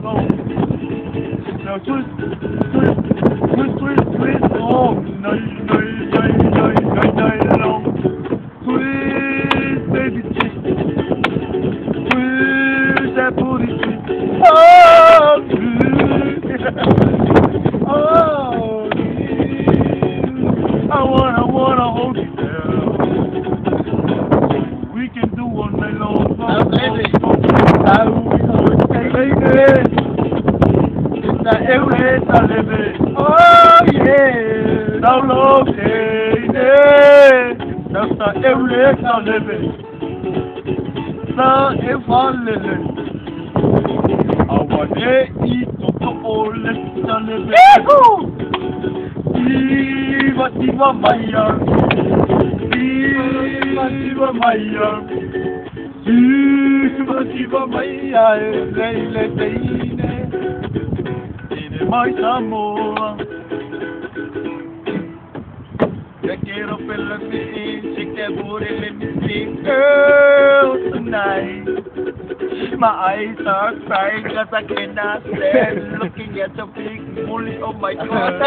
long. Now twist, twist, twist, twist, twist, long. Night, night, night, night, night, night, long. Twist, baby, twist. Twist that booty, twist. Oh, twist. Oh, I wanna hold you down. We can do all night long. Oh yeah, now long day, now start every now living, now if I living, I want to eat to all this now living. Diva Maya, Diva Maya, Diva Maya, Leile Deine. Mais amor, te quiero pelotine, she can booty let me sing, girl tonight. My eyes are crying 'cause I cannot stand looking at your big bully. Oh my God.